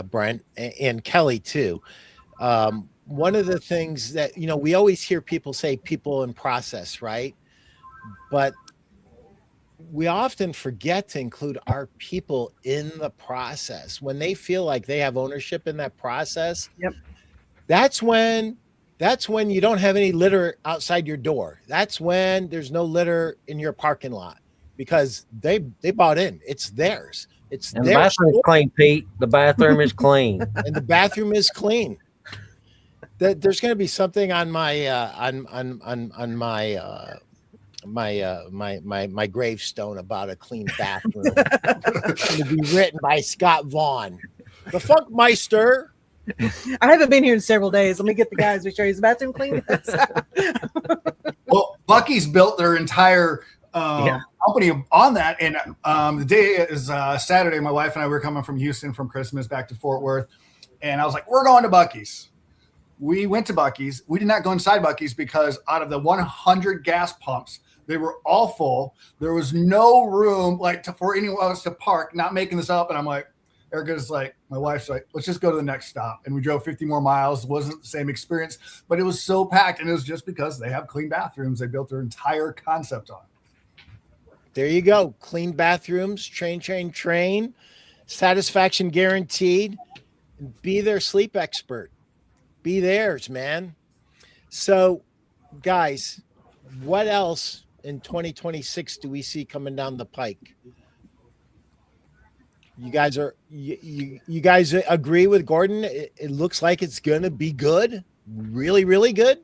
Brent, and Kelly too. One of the things that, you know, we always hear people say people in process, right? But we often forget to include our people in the process. When they feel like they have ownership in that process, yep, that's when you don't have any litter outside your door. That's when there's no litter in your parking lot, because they bought in. It's theirs. It's and the bathroom is clean, Pete. The bathroom is clean. And the bathroom is clean. There's going to be something on my my gravestone about a clean bathroom. It's going to be written by Scott Vaughn, the Funkmeister. I haven't been here in several days. Let me get the guys to show you. Is the bathroom clean? Well, Buc-ee's built their entire company on that. And the day is Saturday. My wife and I were coming from Houston from Christmas back to Fort Worth. And I was like, we're going to Buc-ee's. We went to Buc-ee's. We did not go inside Buc-ee's because out of the 100 gas pumps, they were all full. There was no room for anyone else to park, not making this up. And I'm like, Erica's like, my wife's like, let's just go to the next stop. And we drove 50 more miles. It wasn't the same experience, but it was so packed. And it was just because they have clean bathrooms. They built their entire concept on. There you go. Clean bathrooms, train, satisfaction guaranteed. Be their sleep expert. Be theirs, man. So, guys, what else in 2026 do we see coming down the pike? You guys agree with Gordon? It looks like it's going to be good. Really, really good.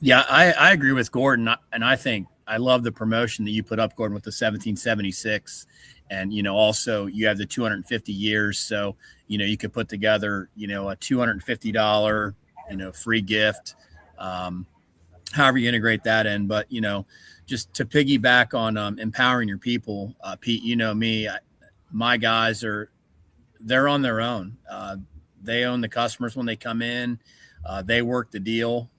Yeah, I agree with Gordon. And I think I love the promotion that you put up, Gordon, with the 1776. And, you know, also you have the 250 years. So, you know, you could put together, you know, a $250, you know, free gift, however you integrate that in. But, you know, just to piggyback on empowering your people, Pete, you know me, my guys they're on their own. They own the customers when they come in. They work the deal.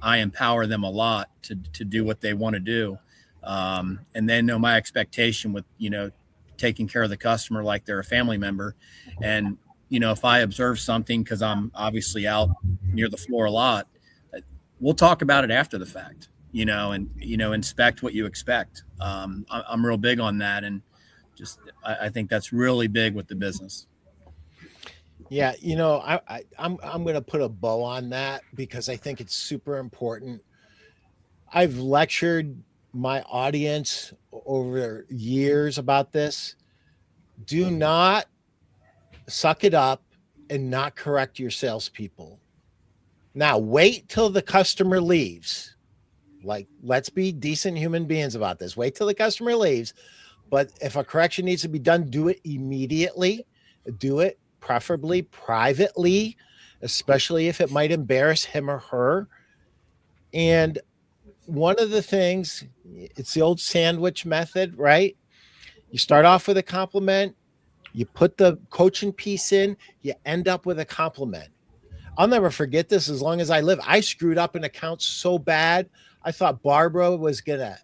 I empower them a lot to do what they want to do. And they know my expectation with, you know, taking care of the customer like they're a family member. And, you know, if I observe something, because I'm obviously out near the floor a lot, we'll talk about it after the fact, you know, and, you know, inspect what you expect. I'm real big on that. And just, I think that's really big with the business. Yeah, you know, I'm going to put a bow on that because I think it's super important. I've lectured my audience over years about this. Do not suck it up and not correct your salespeople. Now, wait till the customer leaves. Like, let's be decent human beings about this. Wait till the customer leaves. But if a correction needs to be done, do it immediately. Do it preferably privately, especially if it might embarrass him or her. And one of the things, it's the old sandwich method, right? You start off with a compliment, You put the coaching piece in, you end up with a compliment. I'll never forget this as long as I live. I screwed up an account so bad. I thought Barbara was going to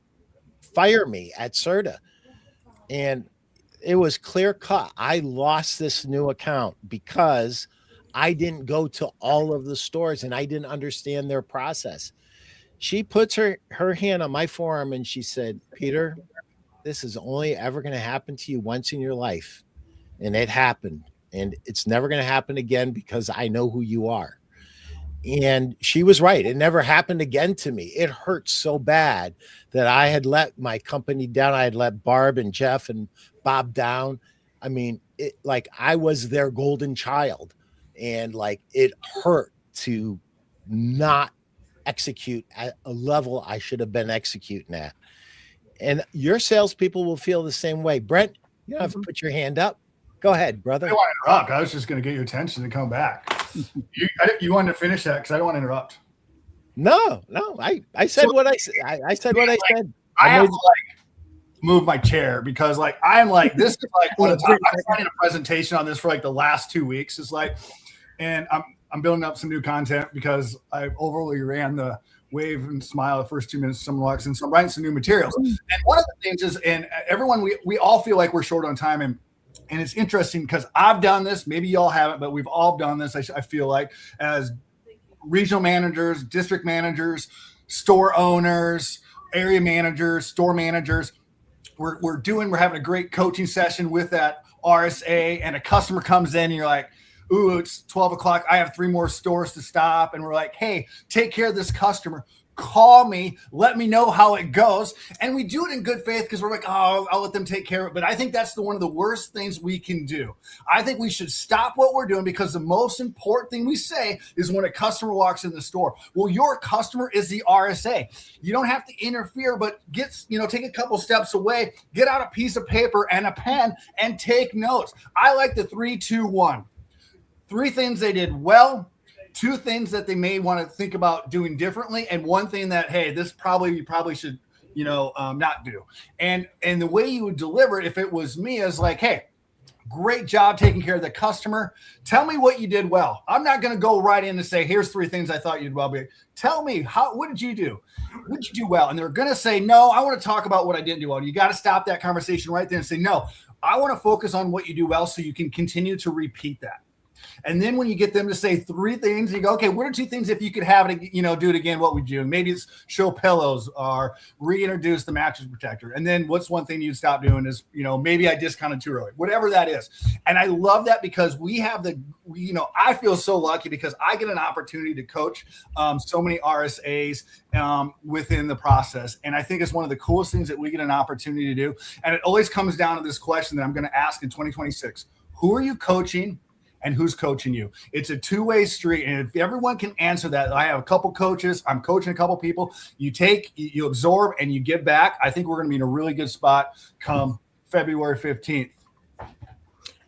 fire me at Serta. And it was clear cut. I lost this new account because I didn't go to all of the stores and I didn't understand their process. She puts her hand on my forearm and she said, Peter, this is only ever going to happen to you once in your life. And it happened. And it's never going to happen again because I know who you are. And she was right. It never happened again to me. It hurt so bad that I had let my company down. I had let Barb and Jeff and Bob down. I mean, it, like I was their golden child. And like it hurt to not execute at a level I should have been executing at. And your salespeople will feel the same way. Brent, you don't have to put your hand up. Go ahead, brother. I don't want to interrupt. I was just going to get your attention and come back. You wanted to finish that because I don't want to interrupt. No. I said what I said. I said what I said. I have to move my chair because I'm this is one of the times I've been in a presentation on this for the last 2 weeks. It's and I'm building up some new content because I overly ran the wave and smile the first 2 minutes of some walks, and so I'm writing some new materials. And one of the things is, and everyone, we all feel like we're short on time, and it's interesting because I've done this. Maybe y'all haven't, but we've all done this. I feel like as regional managers, district managers, store owners, area managers, store managers. We're having a great coaching session with that RSA, and a customer comes in and you're like, ooh, it's 12 o'clock. I have 3 more stores to stop. And we're like, hey, take care of this customer. Call me. Let me know how it goes. And we do it in good faith because we're like, oh, I'll let them take care of it. But I think that's one of the worst things we can do. I think we should stop what we're doing because the most important thing we say is when a customer walks in the store. Well, your customer is the RSA. You don't have to interfere, but take a couple steps away, get out a piece of paper and a pen and take notes. I like the 3, 2, 1. 3 things they did well, 2 things that they may want to think about doing differently, and 1 thing that, hey, you probably should, not do. And the way you would deliver it, if it was me, is like, hey, great job taking care of the customer. Tell me what you did well. I'm not going to go right in and say, here's 3 things I thought you did well. But tell me, what did you do? What did you do well? And they're going to say, no, I want to talk about what I didn't do well. You got to stop that conversation right there and say, no, I want to focus on what you do well so you can continue to repeat that. And then when you get them to say 3 things, you go, okay, what are 2 things if you could have it, do it again, what would you do? Maybe it's show pillows or reintroduce the mattress protector. And then what's 1 thing you'd stop doing is, maybe I discounted too early, whatever that is. And I love that because we have I feel so lucky because I get an opportunity to coach so many RSAs within the process. And I think it's one of the coolest things that we get an opportunity to do. And it always comes down to this question that I'm going to ask in 2026. Who are you coaching? And who's coaching you? It's a 2-way street. And if everyone can answer that, I have a couple coaches, I'm coaching a couple people, you absorb and you give back. I think we're going to be in a really good spot come February 15th. I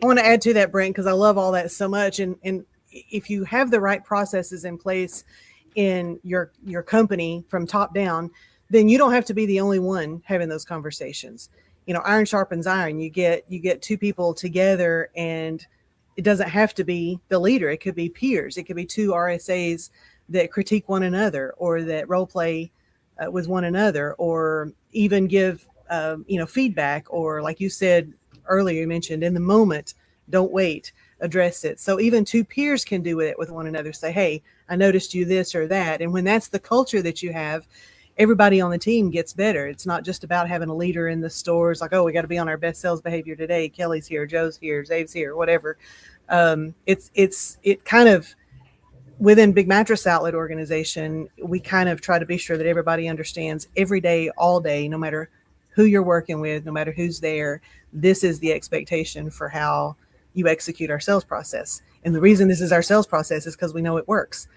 want to add to that, Brent, because I love all that so much. And if you have the right processes in place in your company from top down, then you don't have to be the only one having those conversations. Iron sharpens iron. You get 2 people together, and it doesn't have to be the leader. It could be peers. It could be 2 RSAs that critique one another or that role play with one another, or even give, feedback, or like you said earlier, you mentioned in the moment, don't wait, address it. So even 2 peers can do it with one another. Say, hey, I noticed you this or that. And when that's the culture that you have, everybody on the team gets better. It's not just about having a leader in the stores like, oh, we got to be on our best sales behavior today. Kelly's here, Joe's here, Zave's here, whatever. It kind of, within Big Mattress Outlet organization, we kind of try to be sure that everybody understands every day, all day, no matter who you're working with, no matter who's there, this is the expectation for how you execute our sales process. And the reason this is our sales process is because we know it works.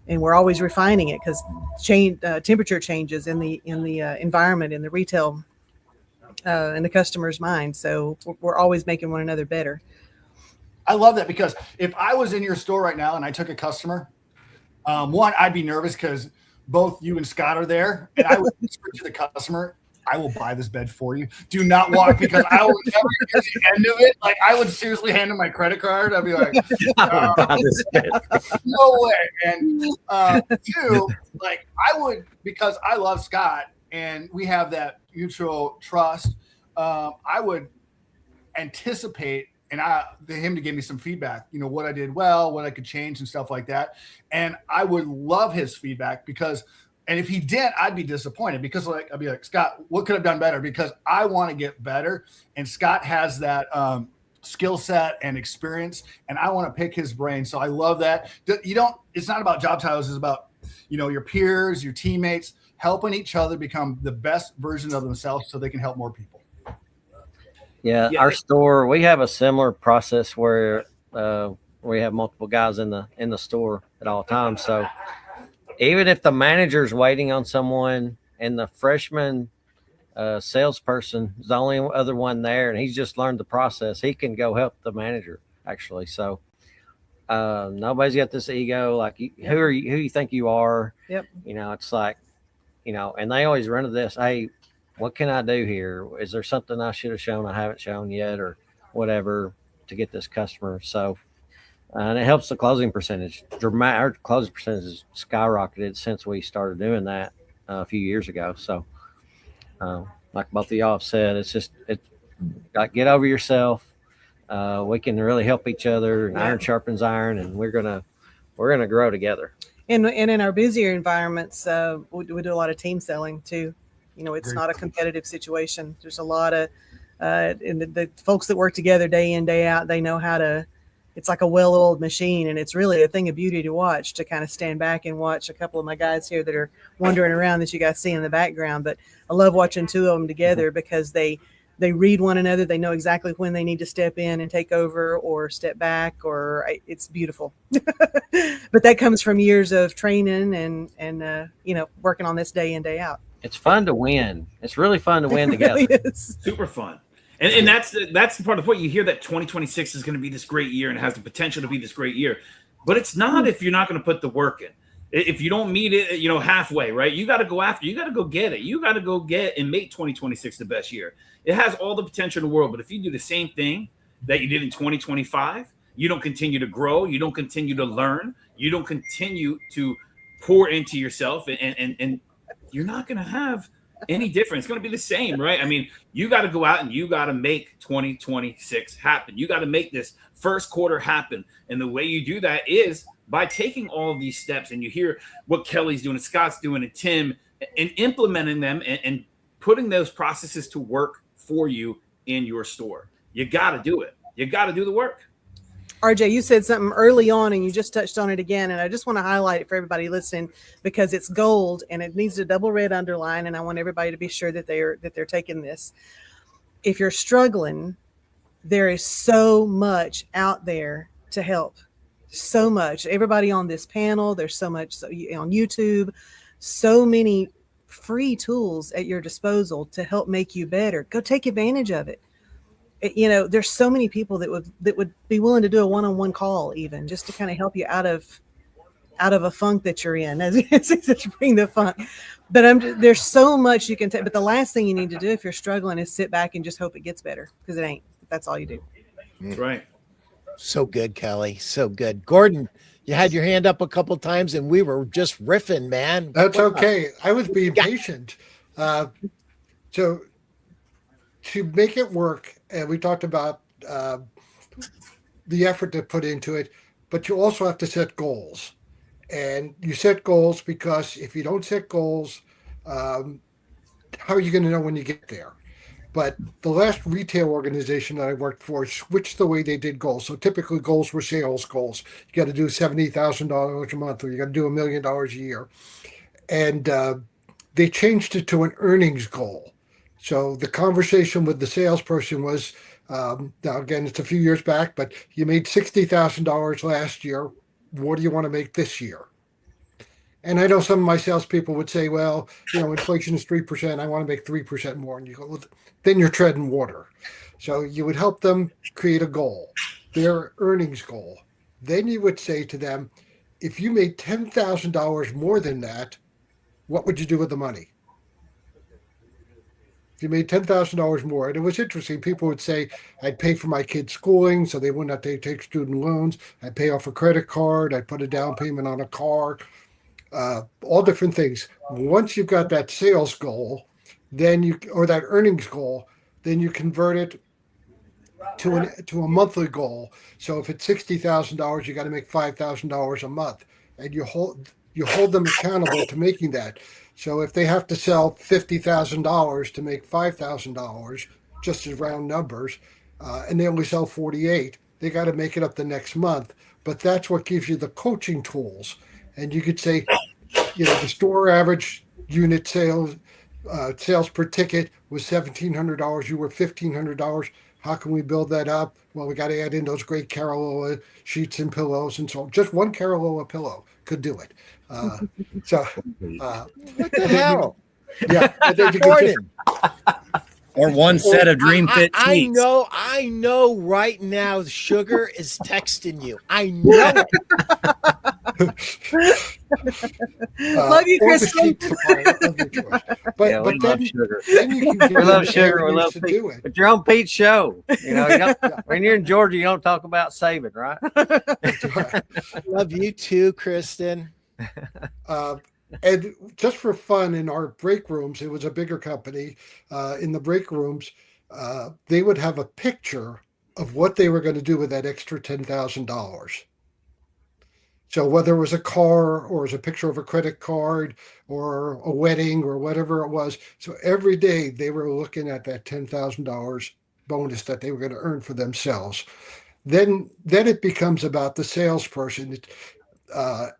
And we're always refining it because temperature changes in the environment, in the retail, in the customer's mind. So we're always making one another better. I love that because if I was in your store right now and I took a customer, 1, I'd be nervous because both you and Scott are there, and I would whisper to the customer, I will buy this bed for you. Do not walk, because I will never get the end of it. Like, I would seriously hand him my credit card. I'd be like, no way. And two, like, I would, because I love Scott and we have that mutual trust, I would anticipate him to give me some feedback, what I did well, what I could change and stuff like that. And I would love his feedback, because if he didn't, I'd be disappointed, because I'd be like, Scott, what could I have done better? Because I want to get better. And Scott has that skill set and experience, and I want to pick his brain. So I love that. It's not about job titles. It's about, your peers, your teammates, helping each other become the best version of themselves so they can help more people. Yeah, our store, we have a similar process where we have multiple guys in the store at all times. So even if the manager's waiting on someone and the freshman salesperson is the only other one there and he's just learned the process, he can go help the manager, actually. So nobody's got this ego like, who you think you are? Yep. It's like, and they always run to this, hey, what can I do here? Is there something I should have shown I haven't shown yet, or whatever, to get this customer? So, and it helps the closing percentage. Our closing percentage has skyrocketed since we started doing that a few years ago. So, like both of y'all have said, it's like, get over yourself. We can really help each other, and iron sharpens iron, and we're gonna grow together. And in our busier environments, we do a lot of team selling too. It's not a competitive situation. There's a lot of and the folks that work together day in, day out, they know how to, it's like a well-oiled machine, and it's really a thing of beauty to watch, to kind of stand back and watch a couple of my guys here that are wandering around that you guys see in the background. But I love watching two of them together, because they read one another. They know exactly when they need to step in and take over or step back, it's beautiful. But that comes from years of training and working on this day in, day out. It's fun to win. It's really fun to win together. Really is. Super fun. And that's the part of what you hear, that 2026 is going to be this great year and has the potential to be this great year. But it's not if you're not going to put the work in. If you don't meet it, halfway, right? You got to go after. You got to go get it. You got to go get and make 2026 the best year. It has all the potential in the world. But if you do the same thing that you did in 2025, you don't continue to grow. You don't continue to learn. You don't continue to pour into yourself, and you're not going to have any difference. It's going to be the same, right? I mean, you got to go out and you got to make 2026 happen. You got to make this first quarter happen. And the way you do that is by taking all of these steps, and you hear what Kelly's doing and Scott's doing and Tim, and implementing them and putting those processes to work for you in your store. You got to do it. You got to do the work. RJ, you said something early on and you just touched on it again. And I just want to highlight it for everybody listening, because it's gold and it needs a double red underline. And I want everybody to be sure that they're taking this. If you're struggling, there is so much out there to help. So much. Everybody on this panel, there's so much on YouTube, so many free tools at your disposal to help make you better. Go take advantage of it. There's so many people that would be willing to do a one-on-one call, even just to kind of help you out of a funk that you're in, as you bring the funk. But there's so much you can take. But the last thing you need to do if you're struggling is sit back and just hope it gets better, because it ain't. That's all you do. That's right. So good, Kelly. So good. Gordon, you had your hand up a couple times and we were just riffing, man. That's okay. I was being patient. So to make it work, and we talked about the effort to put into it, but you also have to set goals. And you set goals because if you don't set goals, how are you going to know when you get there? But the last retail organization that I worked for switched the way they did goals. So typically goals were sales goals. You got to do $70,000 a month, or you got to do $1 million a year. And they changed it to an earnings goal. So the conversation with the salesperson was, now again, it's a few years back, but you made $60,000 last year. What do you want to make this year? And I know some of my salespeople would say, well, inflation is 3%. I want to make 3% more. And you go, well, then you're treading water. So you would help them create a goal, their earnings goal. Then you would say to them, if you made $10,000 more than that, what would you do with the money? if you made $10,000 more, and it was interesting, people would say, I'd pay for my kids' schooling so they wouldn't have to take student loans. I'd pay off a credit card. I'd put a down payment on a car, all different things. Once you've got that sales goal, or that earnings goal, then you convert it to a monthly goal. So if it's $60,000, you got to make $5,000 a month, and you hold them accountable to making that. So if they have to sell $50,000 to make $5,000, just as round numbers, and they only sell 48, they got to make it up the next month. But that's what gives you the coaching tools. And you could say, the store average unit sales per ticket was $1,700. You were $1,500. How can we build that up? Well, we got to add in those great Carolina sheets and pillows, and so just one Carolina pillow could do it. What the hell? Yeah, and then you can or one set of Dream Fit sheets. I know right now Sugar is texting you. I know it. Love you, Kristen. But we love Sugar. We love Sugar. We love Pete. But you're on Pete's show. When you're in Georgia, you don't talk about saving, right? Love you too, Kristen. And just for fun, in our break rooms, it was a bigger company. In the break rooms, they would have a picture of what they were going to do with that extra $10,000. So whether it was a car or it was a picture of a credit card or a wedding or whatever it was. So every day they were looking at that $10,000 bonus that they were going to earn for themselves. Then it becomes about the salesperson.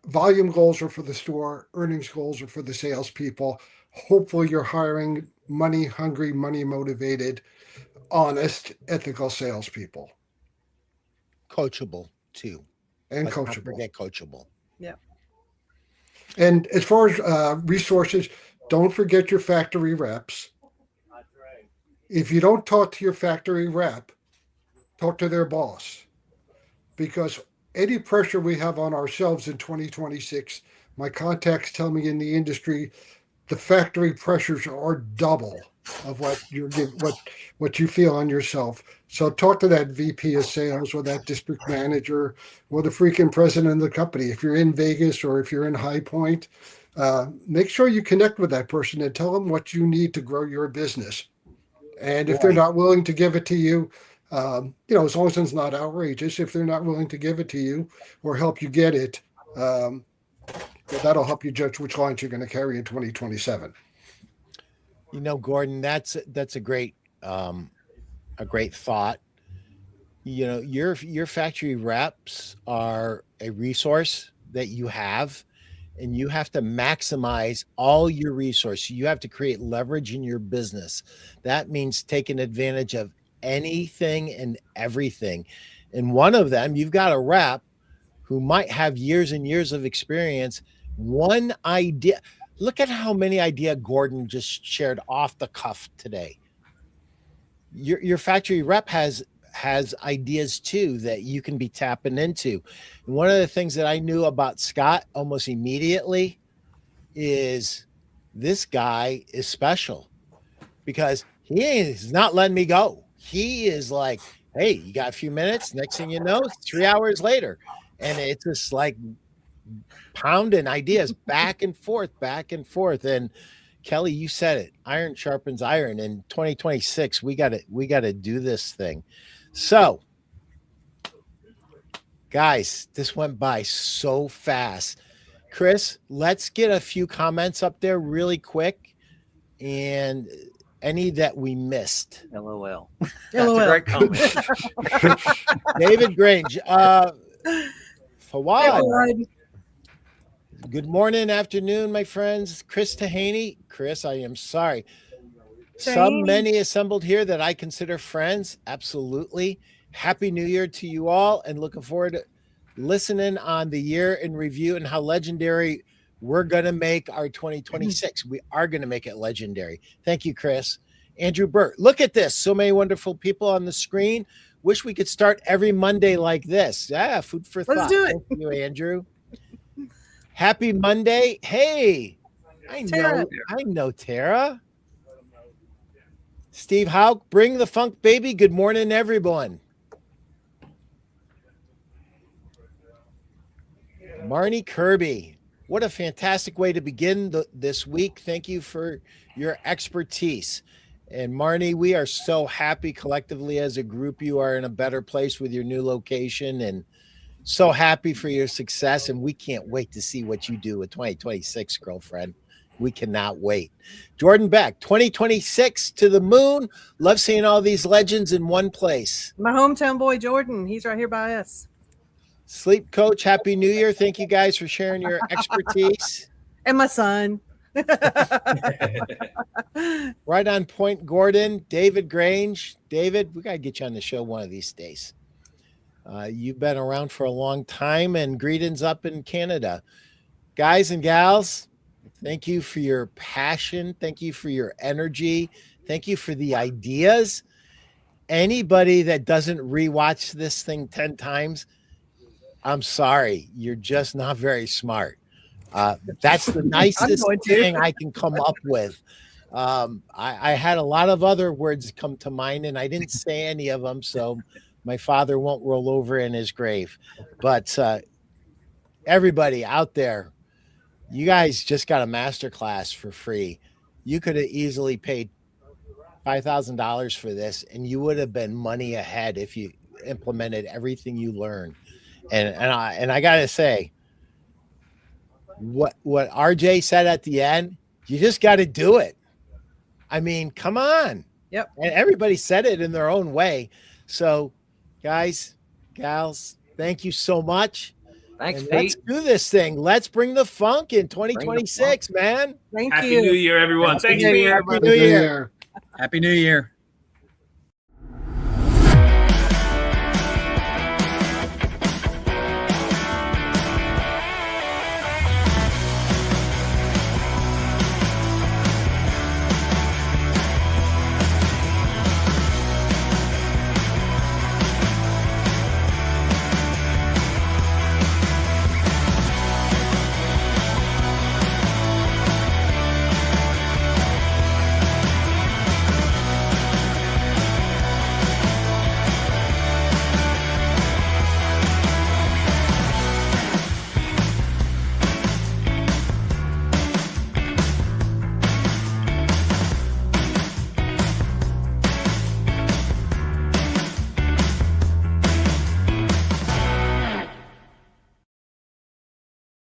Volume goals are for the store. Earnings goals are for the salespeople. Hopefully you're hiring money hungry, money motivated, honest, ethical salespeople. Coachable too. And Let's coachable. not forget coachable. Yeah. And as far as resources, don't forget your factory reps. If you don't talk to your factory rep, talk to their boss. Because any pressure we have on ourselves in 2026, my contacts tell me in the industry, the factory pressures are double of what you feel on yourself. So talk to that VP of sales or that district manager or the freaking president of the company. If you're in Vegas or if you're in High Point, make sure you connect with that person and tell them what you need to grow your business. And if they're not willing to give it to you, as long as it's not outrageous, if they're not willing to give it to you or help you get it, that'll help you judge which lines you're going to carry in 2027. Gordon, that's a great thought. Your factory reps are a resource that you have, and you have to maximize all your resources. You have to create leverage in your business. That means taking advantage of anything and everything. And one of them, you've got a rep who might have years and years of experience. One idea. Look at how many ideas Gordon just shared off the cuff today. Your factory rep has ideas too that you can be tapping into. And one of the things that I knew about Scott almost immediately is this guy is special because he is not letting me go. He is like, hey, you got a few minutes. Next thing you know, 3 hours later. And it's just like pounding ideas back and forth. And Kelly, you said it. Iron sharpens iron. In 2026, we gotta do this thing. So, guys, this went by so fast. Chris, let's get a few comments up there really quick, and any that we missed. LOL. That's a great comment. David Grange. Fawad. Good morning, afternoon, my friends. Chris Tahaney. Chris, I am sorry. Many assembled here that I consider friends. Absolutely. Happy New Year to you all, and looking forward to listening on the year in review and how legendary we're going to make our 2026. We are going to make it legendary. Thank you, Chris. Andrew Burt. Look at this. So many wonderful people on the screen. Wish we could start every Monday like this. Yeah, food for thought. Let's do it. Thank you, Andrew. Happy Monday. Hey, I know Tara. Steve Hauk, bring the funk, baby. Good morning, everyone. Marnie Kirby, what a fantastic way to begin this week. Thank you for your expertise. And Marnie, we are so happy collectively as a group. You are in a better place with your new location, and so happy for your success. And we can't wait to see what you do with 2026, girlfriend. We cannot wait. Jordan Beck, 2026 to the moon. Love seeing all these legends in one place. My hometown boy, Jordan. He's right here by us. Sleep Coach, Happy New Year. Thank you guys for sharing your expertise. And my son. Right on point, Gordon. David Grange. David, we got to get you on the show one of these days. You've been around for a long time, and greetings up in Canada. Guys and gals, thank you for your passion. Thank you for your energy. Thank you for the ideas. Anybody that doesn't rewatch this thing 10 times, I'm sorry. You're just not very smart. That's the nicest thing I can come up with. I had a lot of other words come to mind, and I didn't say any of them, so my father won't roll over in his grave. But everybody out there, you guys just got a masterclass for free. You could have easily paid $5,000 for this, and you would have been money ahead if you implemented everything you learned. And I gotta say, what RJ said at the end, you just got to do it. I mean, come on. Yep. And everybody said it in their own way. So, guys, gals, thank you so much. Thanks, Pete. Let's do this thing. Let's bring the funk in 2026, man. Thank Happy you. New Year, everyone. Thanks, Happy Pete. New Year. Happy New Year.